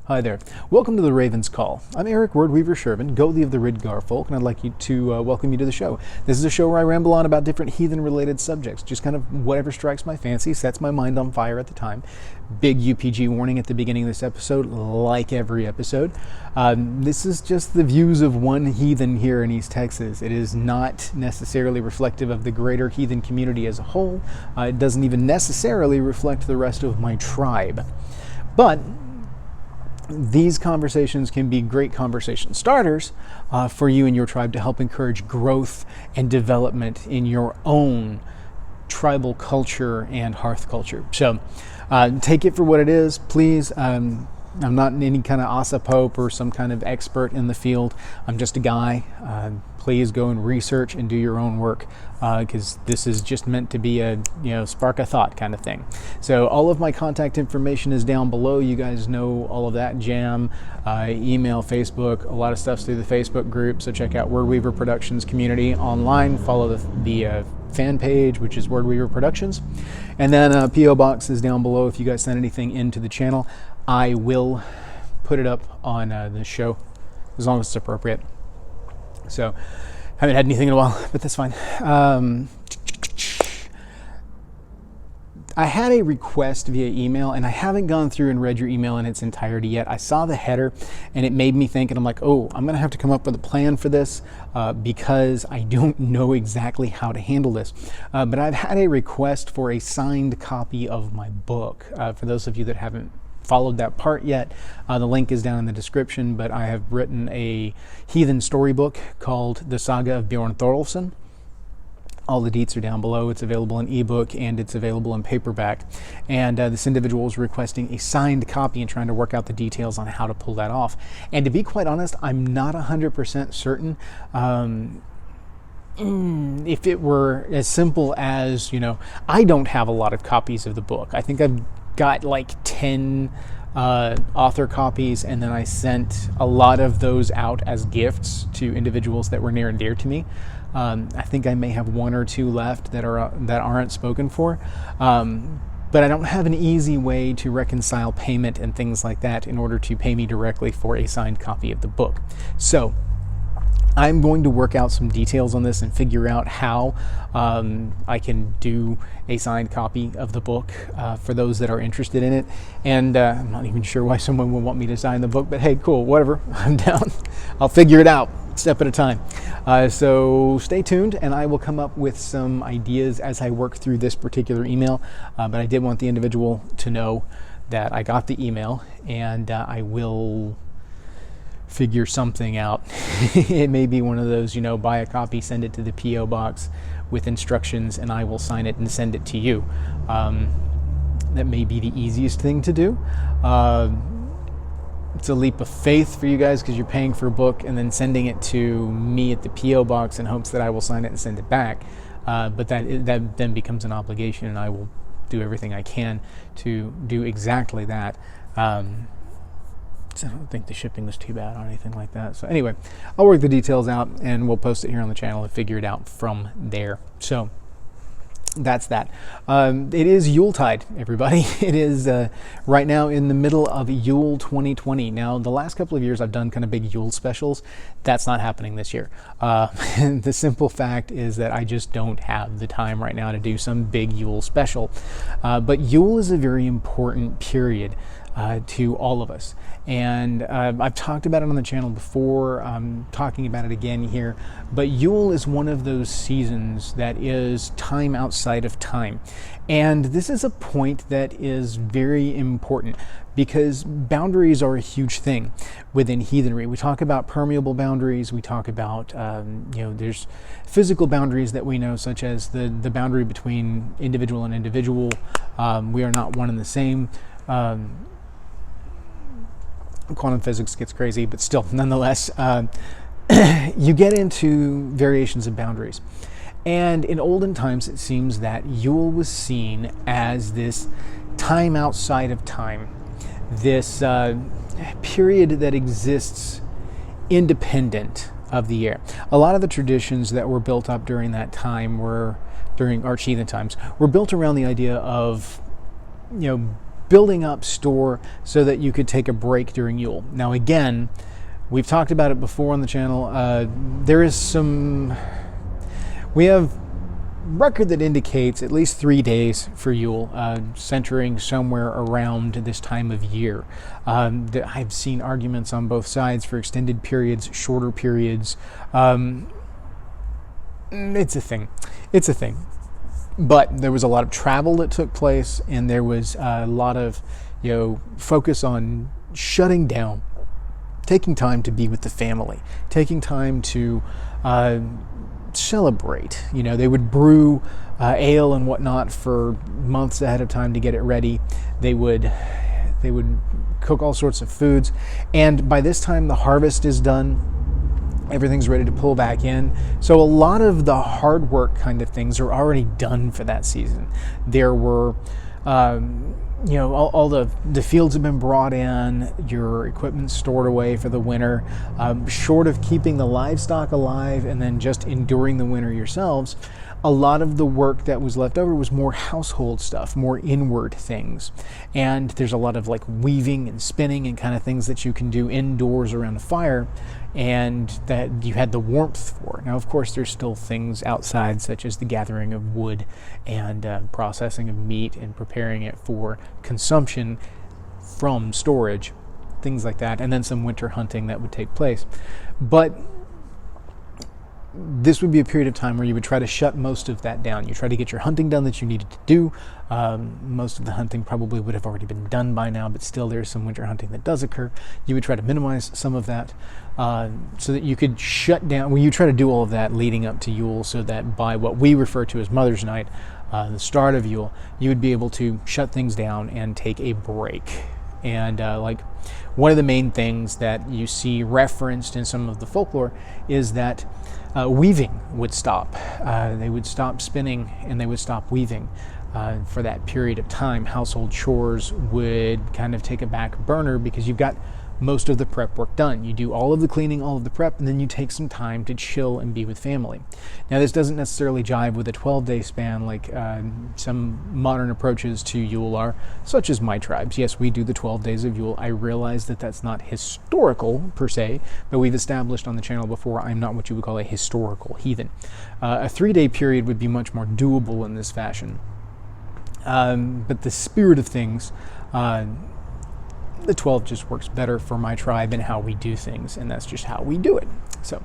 Hi there. Welcome to the Raven's Call. I'm Eric Wordweaver Sjerven, Goathie of the Ridgar folk, and I'd like to welcome you to the show. This is a show where I ramble on about different heathen-related subjects, just kind of whatever strikes my fancy, sets my mind on fire at the time. Big UPG warning at the beginning of this episode, like every episode. This is just the views of one heathen here in East Texas. It is not necessarily reflective of the greater heathen community as a whole. It doesn't even necessarily reflect the rest of my tribe. But these conversations can be great conversation starters for you and your tribe to help encourage growth and development in your own tribal culture and hearth culture. So take it for what it is, please. I'm not any kind of Asa Pope or some kind of expert in the field. I'm just a guy. Please go and research and do your own work, because this is just meant to be a spark a thought kind of thing. So all of my contact information is down below. You guys know all of that jam. Email, Facebook, a lot of stuff's through the Facebook group. So check out Wordweaver Productions community online. Follow the fan page, which is Wordweaver Productions, and then PO box is down below. If you guys send anything into the channel, I will put it up on the show as long as it's appropriate. So, haven't had anything in a while, but that's fine. I had a request via email, and I haven't gone through and read your email in its entirety yet. I saw the header, and it made me think, and I'm like, oh, I'm going to have to come up with a plan for this because I don't know exactly how to handle this. But I've had a request for a signed copy of my book. For those of you that haven't followed that part yet, the link is down in the description, but I have written a heathen storybook called The Saga of Bjorn Thorolfson. All the deets are down below. It's available in ebook and it's available in paperback. And this individual was requesting a signed copy and trying to work out the details on how to pull that off. And to be quite honest, I'm not 100% certain if it were as simple as, I don't have a lot of copies of the book. I think I've got like 10 author copies, and then I sent a lot of those out as gifts to individuals that were near and dear to me. I think I may have one or two left that aren't spoken for, but I don't have an easy way to reconcile payment and things like that in order to pay me directly for a signed copy of the book. So I'm going to work out some details on this and figure out how I can do a signed copy of the book for those that are interested in it. And I'm not even sure why someone would want me to sign the book, but hey, cool, whatever, I'm down. I'll figure it out, step at a time. So stay tuned, and I will come up with some ideas as I work through this particular email. But I did want the individual to know that I got the email, and I will figure something out. It may be one of those, buy a copy, send it to the PO box with instructions, and I will sign it and send it to you. That may be the easiest thing to do. It's a leap of faith for you guys because you're paying for a book and then sending it to me at the PO box in hopes that I will sign it and send it back. But that then becomes an obligation, and I will do everything I can to do exactly that. I don't think the shipping was too bad or anything like that. So anyway, I'll work the details out and we'll post it here on the channel and figure it out from there. So that's that. It is Yuletide, everybody. It is right now in the middle of Yule 2020. Now, the last couple of years I've done kind of big Yule specials. That's not happening this year. The simple fact is that I just don't have the time right now to do some big Yule special. But Yule is a very important period to all of us. And I've talked about it on the channel before. I'm talking about it again here. But Yule is one of those seasons that is time outside of time. And this is a point that is very important because boundaries are a huge thing within heathenry. We talk about permeable boundaries. We talk about, there's physical boundaries that we know, such as the boundary between individual and individual. We are not one and the same. Quantum physics gets crazy, but still, nonetheless, you get into variations of boundaries. And in olden times, it seems that Yule was seen as this time outside of time, this period that exists independent of the year. A lot of the traditions that were built up during that time during arch-heathen times, were built around the idea of, building up store so that you could take a break during Yule. Now again, we've talked about it before on the channel. We have record that indicates at least 3 days for Yule, centering somewhere around this time of year. I've seen arguments on both sides for extended periods, shorter periods. It's a thing. But there was a lot of travel that took place, and there was a lot of, focus on shutting down, taking time to be with the family, taking time to celebrate. They would brew ale and whatnot for months ahead of time to get it ready. They would cook all sorts of foods, and by this time the harvest is done. Everything's ready to pull back in. So a lot of the hard work kind of things are already done for that season. There were, all the fields have been brought in, your equipment stored away for the winter. Short of keeping the livestock alive and then just enduring the winter yourselves, a lot of the work that was left over was more household stuff, more inward things. And there's a lot of like weaving and spinning and kind of things that you can do indoors around a fire, and that you had the warmth for. Now, of course, there's still things outside, such as the gathering of wood and processing of meat and preparing it for consumption from storage, things like that, and then some winter hunting that would take place. But this would be a period of time where you would try to shut most of that down. You try to get your hunting done that you needed to do. Most of the hunting probably would have already been done by now, but still there's some winter hunting that does occur. You would try to minimize some of that so that you could shut down. Well, you try to do all of that leading up to Yule, so that by what we refer to as Mother's Night, the start of Yule, you would be able to shut things down and take a break. And one of the main things that you see referenced in some of the folklore is that weaving would stop. They would stop spinning and they would stop weaving for that period of time. Household chores would kind of take a back burner because you've got most of the prep work done. You do all of the cleaning, all of the prep, and then you take some time to chill and be with family. Now, this doesn't necessarily jive with a 12-day span like some modern approaches to Yule are, such as my tribes. Yes, we do the 12 days of Yule. I realize that that's not historical per se, but we've established on the channel before I'm not what you would call a historical heathen. A 3-day period would be much more doable in this fashion. But the spirit of things, the 12 just works better for my tribe and how we do things, and that's just how we do it. So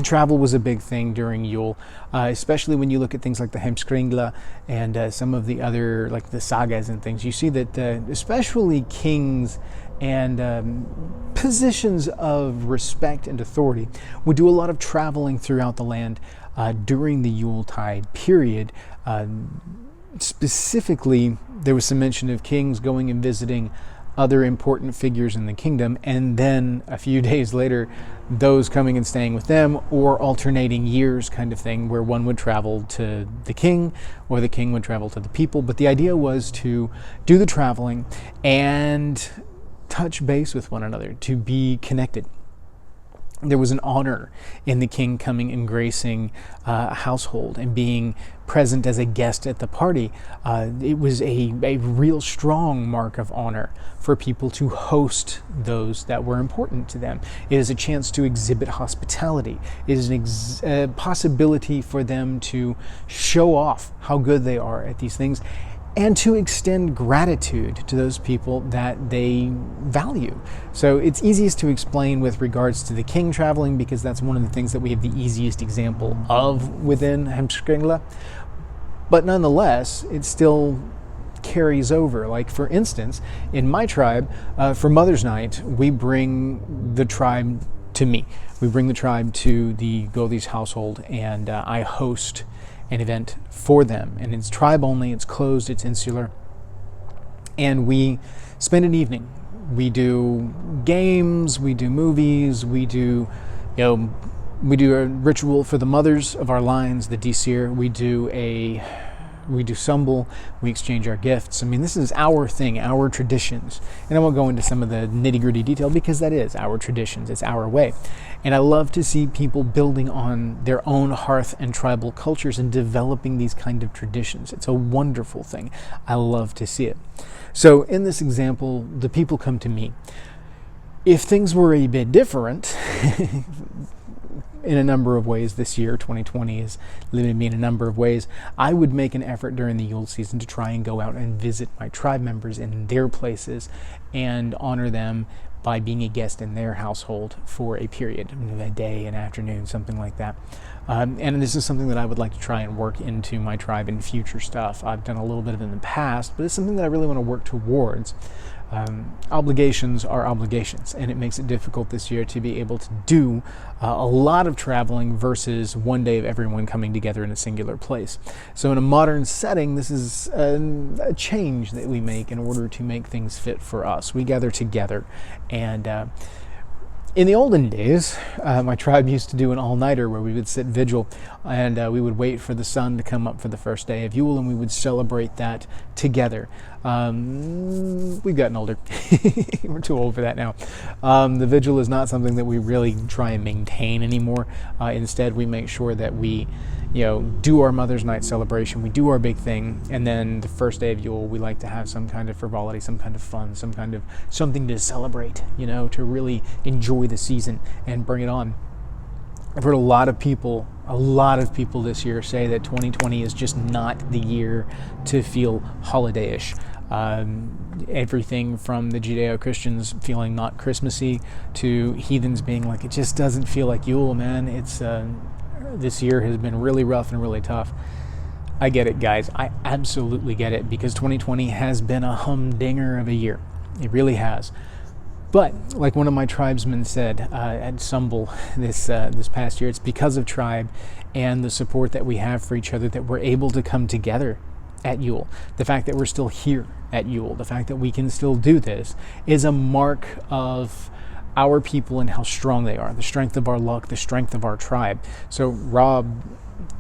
travel was a big thing during Yule, especially when you look at things like the Hemskringla and some of the other, like the sagas and things. You see that especially kings and positions of respect and authority would do a lot of traveling throughout the land during the Yuletide period. Specifically, there was some mention of kings going and visiting other important figures in the kingdom, and then a few days later, those coming and staying with them, or alternating years kind of thing, where one would travel to the king, or the king would travel to the people. But the idea was to do the traveling and touch base with one another, to be connected. There was an honor in the king coming and gracing a household and being present as a guest at the party. It was a real strong mark of honor for people to host those that were important to them. It is a chance to exhibit hospitality. It is a possibility for them to show off how good they are at these things, and to extend gratitude to those people that they value. So it's easiest to explain with regards to the king traveling, because that's one of the things that we have the easiest example of within Hemskringla. But nonetheless, it still carries over. Like, for instance, in my tribe, for Mother's Night, we bring the tribe to me. We bring the tribe to the Godhi's household, and I host an event for them, and it's tribe only, it's closed, it's insular, and we spend an evening. We do games, we do movies, we do a ritual for the mothers of our lines, the Disir. We do We do sumble, we exchange our gifts. I mean, this is our thing, our traditions. And I won't go into some of the nitty-gritty detail because that is our traditions, it's our way. And I love to see people building on their own hearth and tribal cultures and developing these kind of traditions. It's a wonderful thing. I love to see it. So in this example, the people come to me. If things were a bit different, in a number of ways this year, 2020 has limited me in a number of ways, I would make an effort during the Yule season to try and go out and visit my tribe members in their places and honor them by being a guest in their household for a period, a day, an afternoon, something like that. And this is something that I would like to try and work into my tribe in future stuff. I've done a little bit of it in the past, but it's something that I really want to work towards. Obligations are obligations, and it makes it difficult this year to be able to do a lot of traveling versus one day of everyone coming together in a singular place. So in a modern setting, this is a change that we make in order to make things fit for us. We gather together, and in the olden days, my tribe used to do an all-nighter where we would sit vigil and we would wait for the sun to come up for the first day of Yule, and we would celebrate that together. We've gotten older. We're too old for that now. The vigil is not something that we really try and maintain anymore. Instead, we make sure that we do our Mother's Night celebration, we do our big thing, and then the first day of Yule, we like to have some kind of frivolity, some kind of fun, some kind of something to celebrate, to really enjoy the season and bring it on. I've heard a lot of people this year say that 2020 is just not the year to feel holiday-ish. Everything from the Judeo-Christians feeling not Christmassy to heathens being like, it just doesn't feel like Yule, man. It's this year has been really rough and really tough. I get it, guys. I absolutely get it, because 2020 has been a humdinger of a year. It really has. But like one of my tribesmen said at Sumble this past year, it's because of tribe and the support that we have for each other that we're able to come together at Yule. The fact that we're still here at Yule, the fact that we can still do this, is a mark of our people and how strong they are, the strength of our luck, the strength of our tribe. So Rob,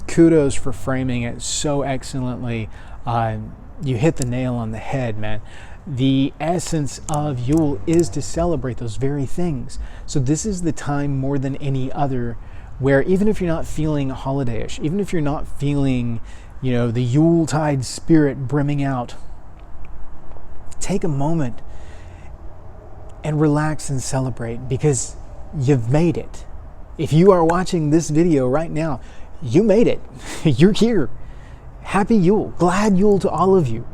kudos for framing it so excellently. You hit the nail on the head, man. The essence of Yule is to celebrate those very things. So this is the time more than any other where, even if you're not feeling holiday-ish, even if you're not feeling, the Yuletide spirit brimming out, take a moment and relax and celebrate, because you've made it. If you are watching this video right now, you made it. You're here. Happy Yule. Glad Yule to all of you,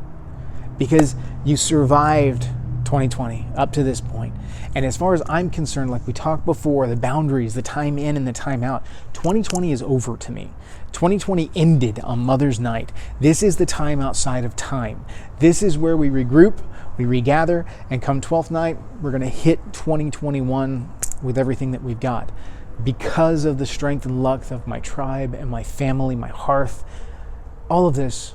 because you survived 2020 up to this point. And as far as I'm concerned, like we talked before, the boundaries, the time in and the time out, 2020 is over to me. 2020 ended on Mother's Night. This is the time outside of time. This is where we regroup, we regather, and come 12th night, we're going to hit 2021 with everything that we've got. Because of the strength and luck of my tribe and my family, my hearth, all of this,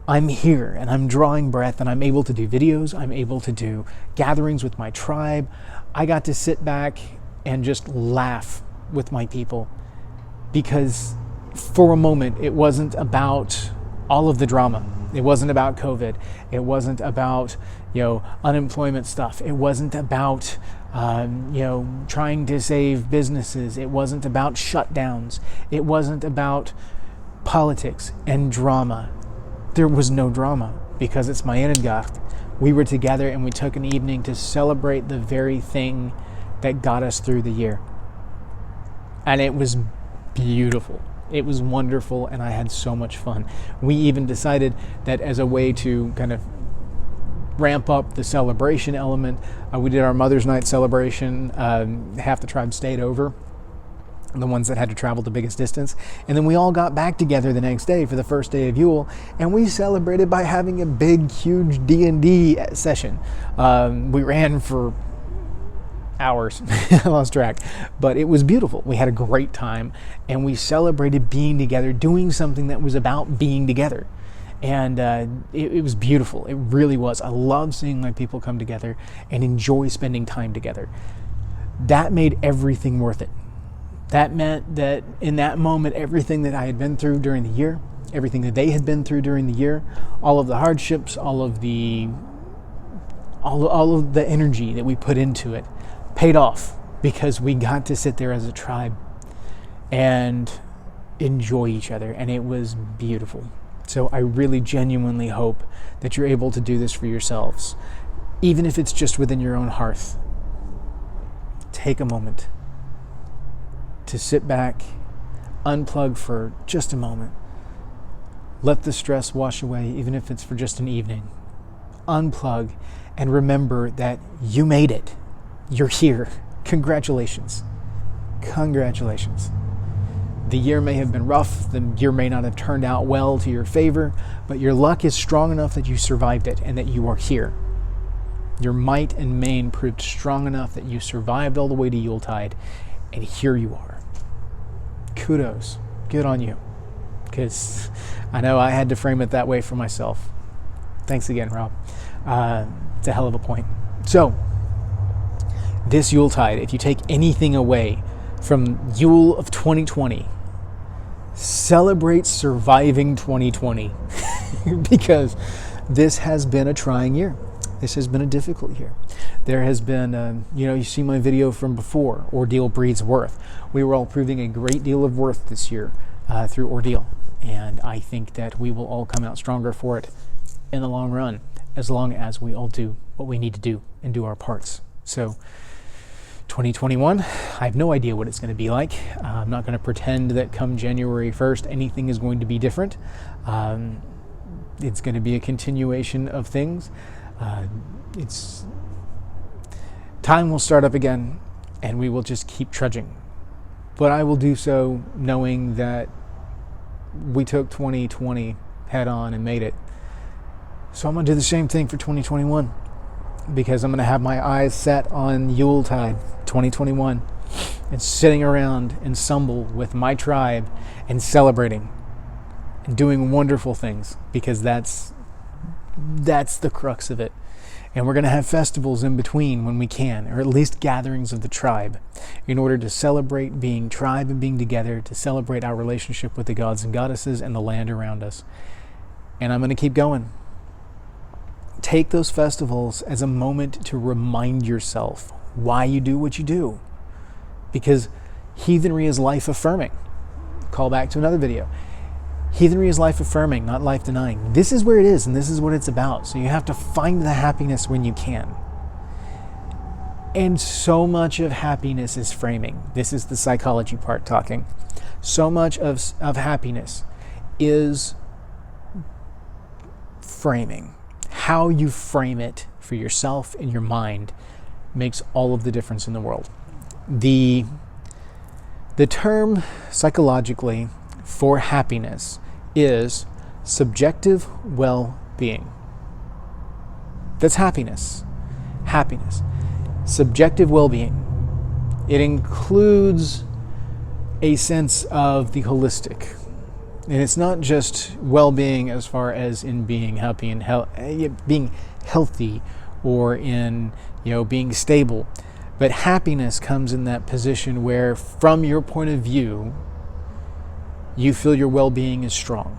I'm here and I'm drawing breath, and I'm able to do videos, I'm able to do gatherings with my tribe. I got to sit back and just laugh with my people, because for a moment it wasn't about all of the drama. It wasn't about COVID. It wasn't about unemployment stuff. It wasn't about trying to save businesses. It wasn't about shutdowns. It wasn't about politics and drama. There was no drama, because it's my Enedgacht. We were together and we took an evening to celebrate the very thing that got us through the year. And it was beautiful. It was wonderful, and I had so much fun. We even decided that as a way to kind of ramp up the celebration element, we did our Mother's Night celebration. Half the tribe stayed over, the ones that had to travel the biggest distance. And then we all got back together the next day for the first day of Yule, and we celebrated by having a big, huge D&D session. We ran for hours. I lost track. But it was beautiful. We had a great time, and we celebrated being together, doing something that was about being together. And it was beautiful. It really was. I love seeing my people come together and enjoy spending time together. That made everything worth it. That meant that in that moment, everything that I had been through during the year, everything that they had been through during the year, all of the hardships, all of the energy that we put into it paid off, because we got to sit there as a tribe and enjoy each other, and it was beautiful. So I really genuinely hope that you're able to do this for yourselves, even if it's just within your own hearth. Take a moment to sit back, unplug for just a moment. Let the stress wash away, even if it's for just an evening. Unplug and remember that you made it. You're here. Congratulations. Congratulations. The year may have been rough. The year may not have turned out well to your favor, but your luck is strong enough that you survived it and that you are here. Your might and main proved strong enough that you survived all the way to Yuletide, and here you are. Kudos. Good on you. Because I know I had to frame it that way for myself. Thanks again, Rob. It's a hell of a point. So, this Yuletide, if you take anything away from Yule of 2020, celebrate surviving 2020 because this has been a trying year. This has been a difficult year. There has been, you see my video from before, Ordeal Breeds Worth. We were all proving a great deal of worth this year through Ordeal. And I think that we will all come out stronger for it in the long run, as long as we all do what we need to do and do our parts. So 2021, I have no idea what it's going to be like. I'm not going to pretend that come January 1st anything is going to be different. It's going to be a continuation of things. Time will start up again, and we will just keep trudging. But I will do so knowing that we took 2020 head on and made it. So I'm going to do the same thing for 2021, because I'm going to have my eyes set on Yuletide 2021 and sitting around in Sumble with my tribe and celebrating and doing wonderful things, because that's the crux of it. And we're going to have festivals in between when we can, or at least gatherings of the tribe, in order to celebrate being tribe and being together, to celebrate our relationship with the gods and goddesses and the land around us. And I'm going to keep going. Take those festivals as a moment to remind yourself why you do what you do. Because heathenry is life affirming. Call back to another video. Heathenry is life affirming, not life denying. This is where it is, and this is what it's about. So you have to find the happiness when you can. And so much of happiness is framing. This is the psychology part talking. So much of happiness is framing. How you frame it for yourself in your mind makes all of the difference in the world. The term psychologically for happiness is subjective well-being. That's happiness. Happiness. Subjective well-being. It includes a sense of the holistic. And it's not just well-being as far as in being happy and being healthy, or in being stable. But happiness comes in that position where, from your point of view, you feel your well-being is strong.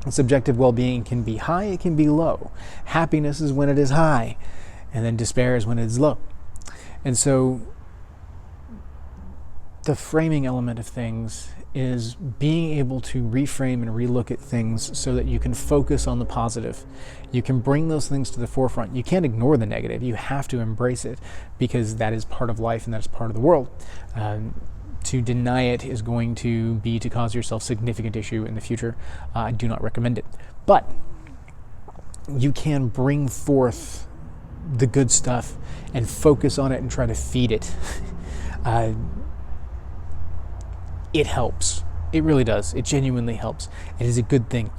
Subjective well-being can be high, it can be low. Happiness is when it is high, and then despair is when it is low. And so the framing element of things is being able to reframe and relook at things so that you can focus on the positive. You can bring those things to the forefront. You can't ignore the negative. You have to embrace it, because that is part of life and that is part of the world. To deny it is going to be to cause yourself significant issue in the future. I do not recommend it. But you can bring forth the good stuff and focus on it and try to feed it. It helps. It really does. It genuinely helps. It is a good thing.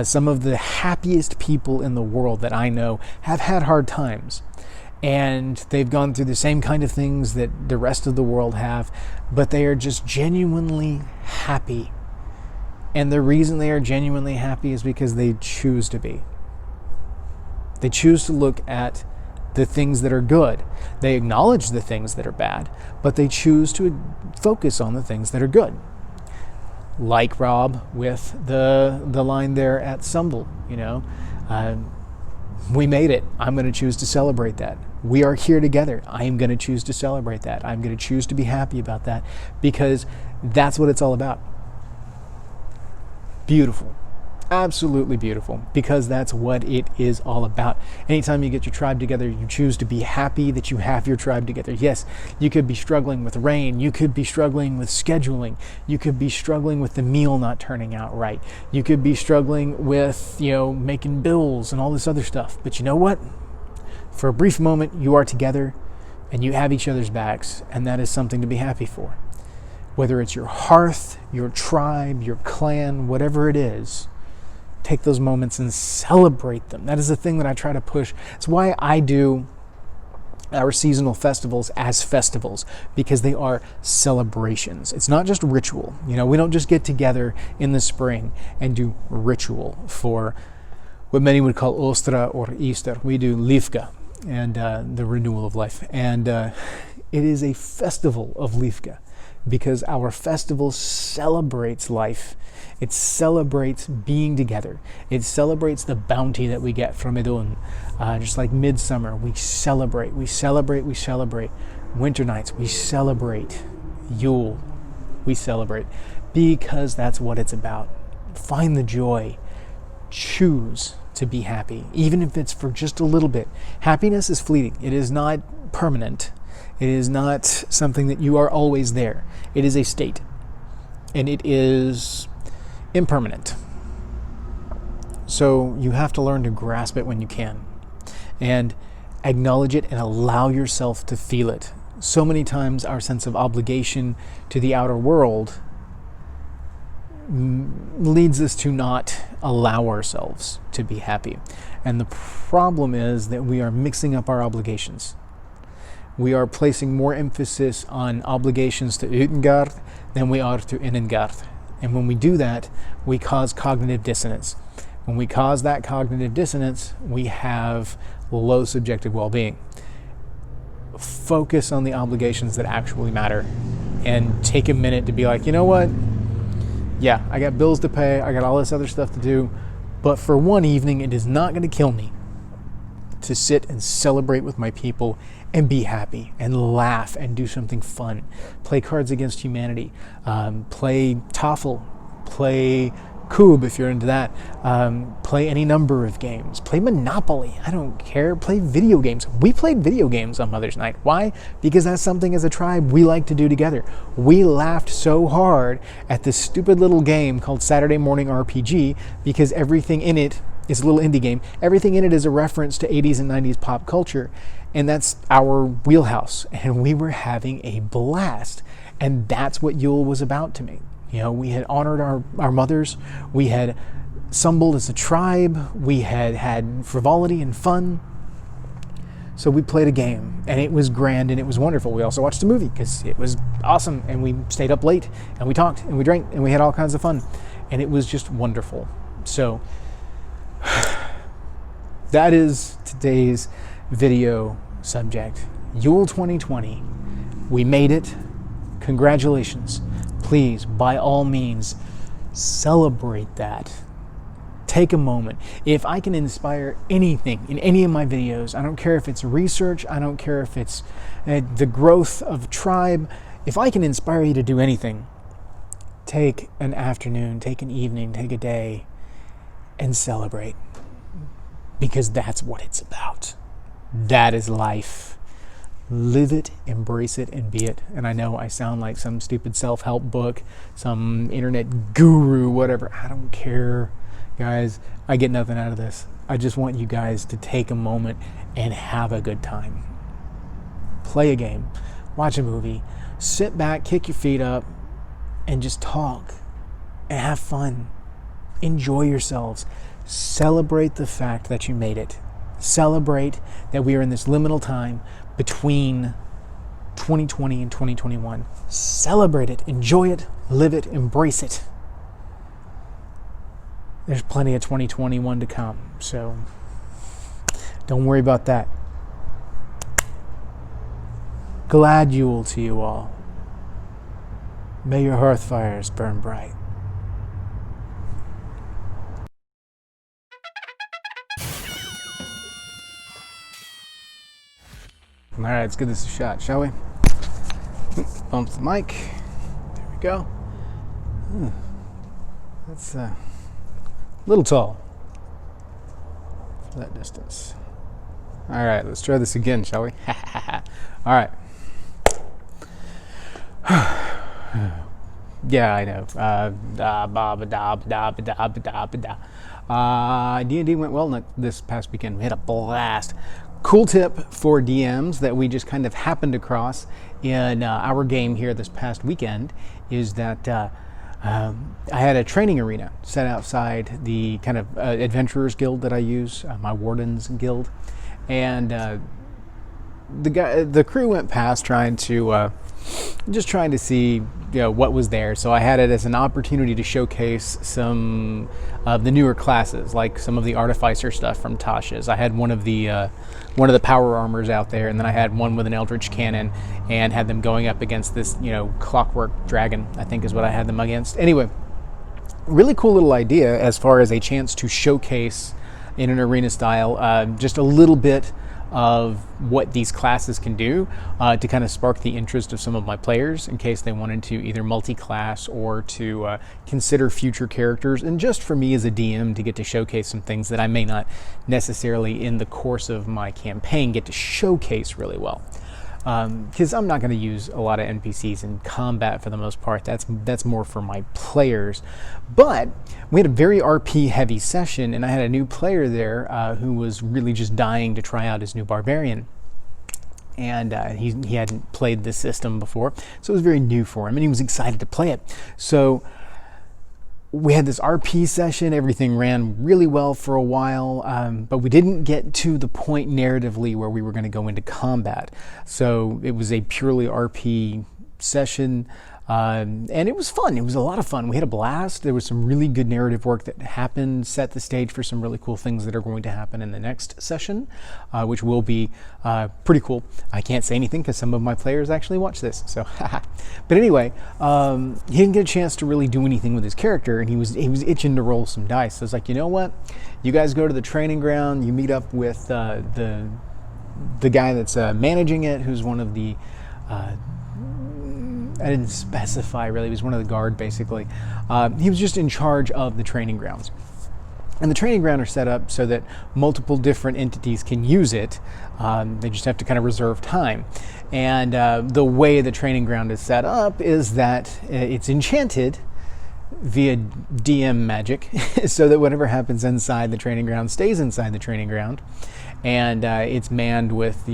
Some of the happiest people in the world that I know have had hard times. And they've gone through the same kind of things that the rest of the world have, but they are just genuinely happy. And the reason they are genuinely happy is because they choose to be. They choose to look at the things that are good. They acknowledge the things that are bad, but they choose to focus on the things that are good. like Rob with the line there at Sumble, we made it. I'm going to choose to celebrate that. We are here together. I am going to choose to celebrate that. I'm going to choose to be happy about that, because that's what it's all about. Beautiful. Absolutely beautiful, because that's what it is all about. Anytime you get your tribe together, you choose to be happy that you have your tribe together. Yes, you could be struggling with rain. You could be struggling with scheduling. You could be struggling with the meal not turning out right. You could be struggling with, making bills and all this other stuff. But you know what? For a brief moment, you are together and you have each other's backs, and that is something to be happy for. Whether it's your hearth, your tribe, your clan, whatever it is, take those moments and celebrate them. That is the thing that I try to push. It's why I do our seasonal festivals as festivals, because they are celebrations. It's not just ritual. We don't just get together in the spring and do ritual for what many would call Ostra or Easter. We do Livka, and the renewal of life. And it is a festival of Livka, because our festival celebrates life. It celebrates being together. It celebrates the bounty that we get from Idun. Just like midsummer, we celebrate. Winter nights, we celebrate. Yule, we celebrate. Because that's what it's about. Find the joy. Choose to be happy, even if it's for just a little bit. Happiness is fleeting. It is not permanent. It is not something that you are always there. It is a state. And it is impermanent. So you have to learn to grasp it when you can, and acknowledge it and allow yourself to feel it. So many times our sense of obligation to the outer world leads us to not allow ourselves to be happy. And the problem is that we are mixing up our obligations. We are placing more emphasis on obligations to Utengard than we are to Innengard. And when we do that, we cause cognitive dissonance. When we cause that cognitive dissonance, we have low subjective well-being. Focus on the obligations that actually matter, and take a minute to be like, you know what? Yeah, I got bills to pay, I got all this other stuff to do, but for one evening, it is not going to kill me to sit and celebrate with my people and be happy and laugh and do something fun. Play Cards Against Humanity, play Toffel, play Cube if you're into that, play any number of games, play Monopoly, I don't care, play video games. We played video games on Mother's Night. Why? Because that's something as a tribe we like to do together. We laughed so hard at this stupid little game called Saturday Morning RPG, because everything in it is a little indie game. Everything in it is a reference to 80s and 90s pop culture, and that's our wheelhouse, and we were having a blast. And that's what Yule was about to me. We had honored our mothers, we had stumbled as a tribe, we had had frivolity and fun. So we played a game, and it was grand and it was wonderful. We also watched a movie because it was awesome, and we stayed up late and we talked and we drank and we had all kinds of fun, and it was just wonderful. So that is today's video subject. Yule 2020. We made it. Congratulations. Please, by all means, celebrate that. Take a moment. If I can inspire anything in any of my videos, I don't care if it's research, I don't care if it's the growth of a tribe, if I can inspire you to do anything, take an afternoon, take an evening, take a day, and celebrate. Because that's what it's about. That is life. Live it, embrace it, and be it. And I know I sound like some stupid self-help book, some internet guru, whatever. I don't care, guys. I get nothing out of this. I just want you guys to take a moment and have a good time. Play a game, watch a movie, sit back, kick your feet up, and just talk and have fun. Enjoy yourselves. Celebrate the fact that you made it. Celebrate that we are in this liminal time between 2020 and 2021. Celebrate it, enjoy it, live it, embrace it. There's plenty of 2021 to come, so don't worry about that. Glad Yule to you all. May your hearth fires burn bright. All right, let's give this a shot, shall we? Bump the mic. There we go. That's a little tall for that distance. All right, let's try this again, shall we? All right. Yeah, I know. D&D went well this past weekend. We had a blast. Cool tip for DMs that we just kind of happened across in our game here this past weekend is that I had a training arena set outside the kind of adventurers guild that I use, my wardens guild, and the crew went past trying to see what was there. So I had it as an opportunity to showcase some of the newer classes, like some of the artificer stuff from Tasha's. I had one of the power armors out there, and then I had one with an eldritch cannon, and had them going up against this clockwork dragon, I think is what I had them against. Anyway, really cool little idea as far as a chance to showcase in an arena style just a little bit of what these classes can do to kind of spark the interest of some of my players in case they wanted to either multi-class or to consider future characters, and just for me as a DM to get to showcase some things that I may not necessarily in the course of my campaign get to showcase really well. Because I'm not going to use a lot of NPCs in combat for the most part. That's more for my players. But we had a very RP heavy session, and I had a new player there who was really just dying to try out his new barbarian. And he hadn't played this system before, so it was very new for him, and he was excited to play it. So we had this RP session, everything ran really well for a while, but we didn't get to the point narratively where we were going to go into combat. So it was a purely RP session, and it was fun. It was a lot of fun. We had a blast. There was some really good narrative work that happened, set the stage for some really cool things that are going to happen in the next session, which will be pretty cool. I can't say anything because some of my players actually watch this. So, but anyway, he didn't get a chance to really do anything with his character, and he was itching to roll some dice. So I was like, you know what? You guys go to the training ground. You meet up with the guy that's managing it, who's one of the I didn't specify really. He was one of the guard, basically. He was just in charge of the training grounds. And the training grounds are set up so that multiple different entities can use it. They just have to kind of reserve time. And the way the training ground is set up is that it's enchanted via DM magic so that whatever happens inside the training ground stays inside the training ground. And it's manned with,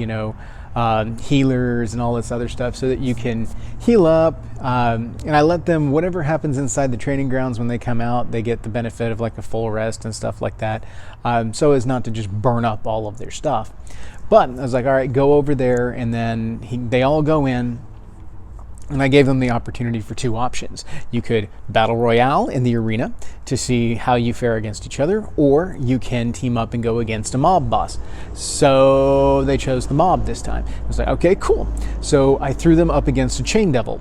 healers and all this other stuff so that you can heal up. And I let them, whatever happens inside the training grounds when they come out, they get the benefit of like a full rest and stuff like that, so as not to just burn up all of their stuff. But I was like, all right, go over there, and then they all go in. And I gave them the opportunity for two options. You could battle royale in the arena to see how you fare against each other, or you can team up and go against a mob boss. So they chose the mob this time. I was like, okay, cool. So I threw them up against a chain devil,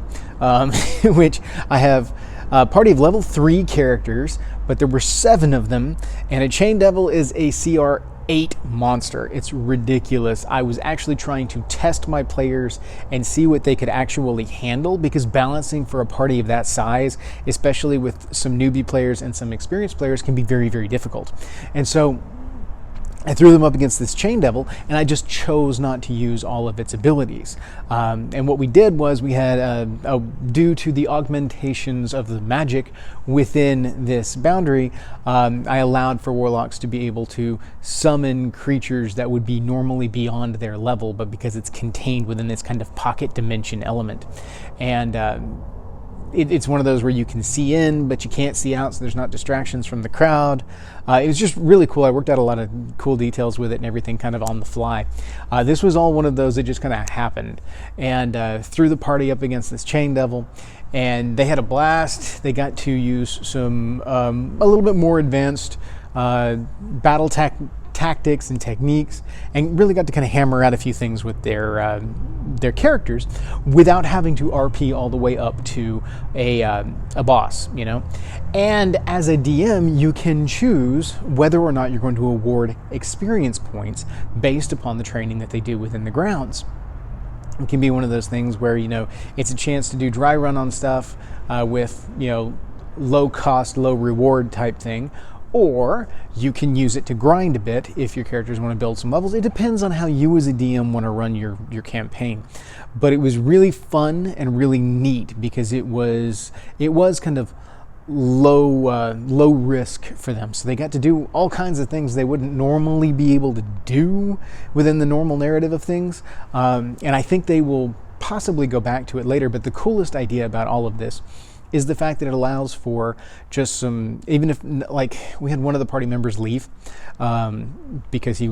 which I have a party of level 3 characters, but there were 7 of them, and a chain devil is a CR 8 monster. It's ridiculous. I was actually trying to test my players and see what they could actually handle, because balancing for a party of that size, especially with some newbie players and some experienced players, can be very, very difficult. And so I threw them up against this chain devil, and I just chose not to use all of its abilities. And what we did was we had, due to the augmentations of the magic within this boundary, I allowed for warlocks to be able to summon creatures that would be normally beyond their level, but because it's contained within this kind of pocket dimension element. And it's one of those where you can see in, but you can't see out, so there's not distractions from the crowd. It was just really cool. I worked out a lot of cool details with it and everything kind of on the fly. This was all one of those that just kind of happened. And threw the party up against this chain devil, and they had a blast. They got to use some a little bit more advanced battle tactics and techniques, and really got to kind of hammer out a few things with their characters without having to RP all the way up to a boss, And as a DM, you can choose whether or not you're going to award experience points based upon the training that they do within the grounds. It can be one of those things where, it's a chance to do dry run on stuff with, low cost, low reward type thing. Or you can use it to grind a bit if your characters want to build some levels. It depends on how you as a DM want to run your campaign. But it was really fun and really neat because it was kind of low risk for them. So they got to do all kinds of things they wouldn't normally be able to do within the normal narrative of things. And I think they will possibly go back to it later. But the coolest idea about all of this is the fact that it allows for just some, even if, like, we had one of the party members leave because he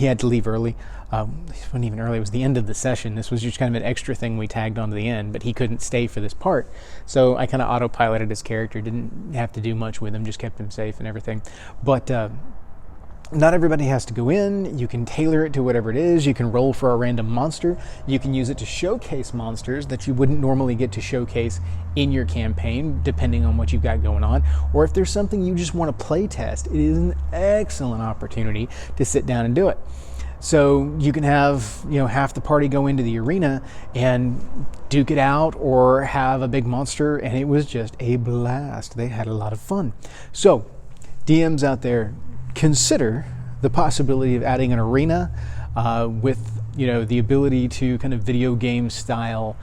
had to leave early. It wasn't even early, it was the end of the session. This was just kind of an extra thing we tagged onto the end, but he couldn't stay for this part. So I kind of autopiloted his character, didn't have to do much with him, just kept him safe and everything. But not everybody has to go in. You can tailor it to whatever it is. You can roll for a random monster. You can use it to showcase monsters that you wouldn't normally get to showcase in your campaign, depending on what you've got going on. Or if there's something you just want to play test, it is an excellent opportunity to sit down and do it. So you can have, half the party go into the arena and duke it out or have a big monster, and it was just a blast. They had a lot of fun. So DMs out there, consider the possibility of adding an arena with the ability to kind of video game style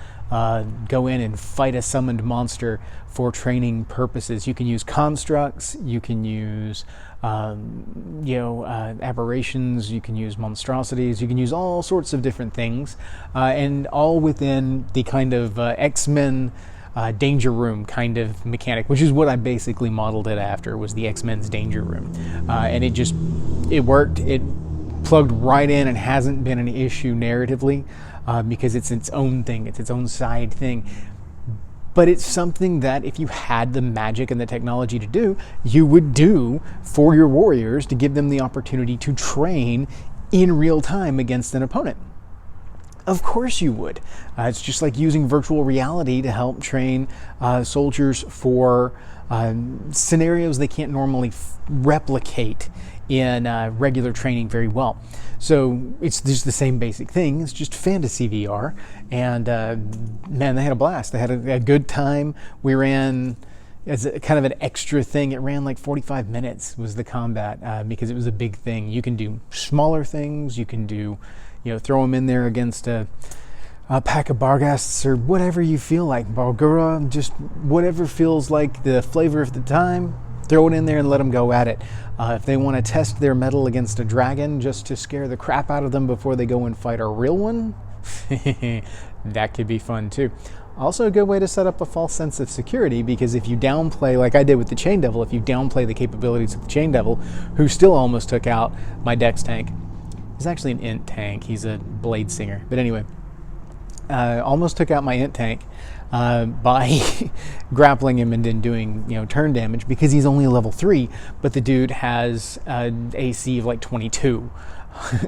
go in and fight a summoned monster for training purposes. You can use constructs, you can use aberrations, you can use monstrosities, you can use all sorts of different things, and all within the kind of X-Men danger room kind of mechanic, which is what I basically modeled it after, was the X-Men's danger room. And it worked. It plugged right in and hasn't been an issue narratively because it's its own thing. It's its own side thing. But it's something that if you had the magic and the technology to do, you would do for your warriors to give them the opportunity to train in real time against an opponent. Of course you would. It's just like using virtual reality to help train soldiers for scenarios they can't normally replicate in regular training very well. So it's just the same basic thing. It's just fantasy VR. And man, they had a blast. They had a good time. We ran, as a kind of an extra thing, it ran like 45 minutes was the combat because it was a big thing. You can do smaller things. You can do, throw them in there against a pack of barghasts or whatever you feel like. Bargura, just whatever feels like the flavor of the time. Throw it in there and let them go at it. If they want to test their mettle against a dragon just to scare the crap out of them before they go and fight a real one, that could be fun too. Also a good way to set up a false sense of security, because if you downplay, like I did with the Chain Devil, if you downplay the capabilities of the Chain Devil, who still almost took out my Dex tank. He's actually an int tank. He's a blade singer. But anyway, almost took out my int tank by grappling him and then doing turn damage, because he's only a level 3, but the dude has an AC of like 22.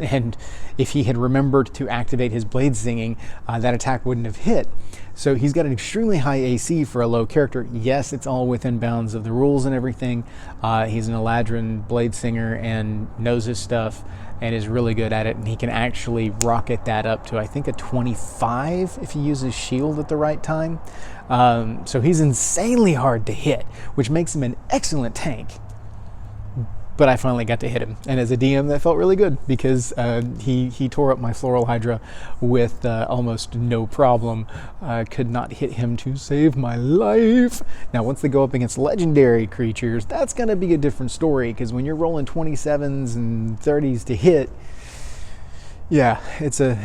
And if he had remembered to activate his blade singing, that attack wouldn't have hit. So he's got an extremely high AC for a low character. Yes, it's all within bounds of the rules and everything. He's an Eladrin blade singer and knows his stuff and is really good at it, and he can actually rocket that up to, I think, a 25 if he uses shield at the right time. So he's insanely hard to hit, which makes him an excellent tank. But I finally got to hit him, and as a DM that felt really good, because he tore up my Floral Hydra with almost no problem. Could not hit him to save my life. Now once they go up against legendary creatures, that's going to be a different story, because when you're rolling 27s and 30s to hit, yeah, it's a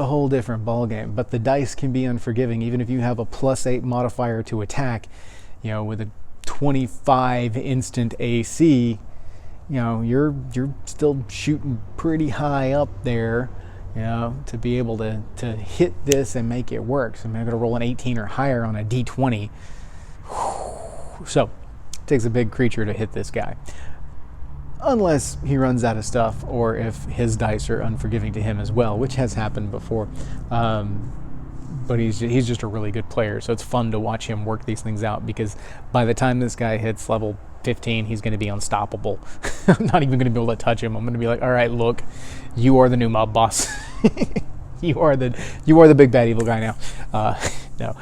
whole different ballgame. But the dice can be unforgiving, even if you have a +8 modifier to attack, with a 25 instant AC. You're still shooting pretty high up there, to be able to hit this and make it work. So I'm going to roll an 18 or higher on a D20. So it takes a big creature to hit this guy. Unless he runs out of stuff, or if his dice are unforgiving to him as well, which has happened before. But he's just a really good player, so it's fun to watch him work these things out, because by the time this guy hits level 15, he's going to be unstoppable. I'm not even going to be able to touch him. I'm going to be like, all right, look, you are the new mob boss. You are the big bad evil guy now. No,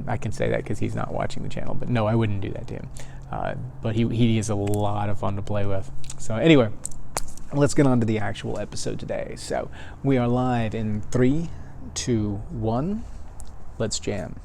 I can say that because he's not watching the channel. But no, I wouldn't do that to him. But he is a lot of fun to play with. So anyway, let's get on to the actual episode today. So we are live in 3, 2, 1. Let's jam.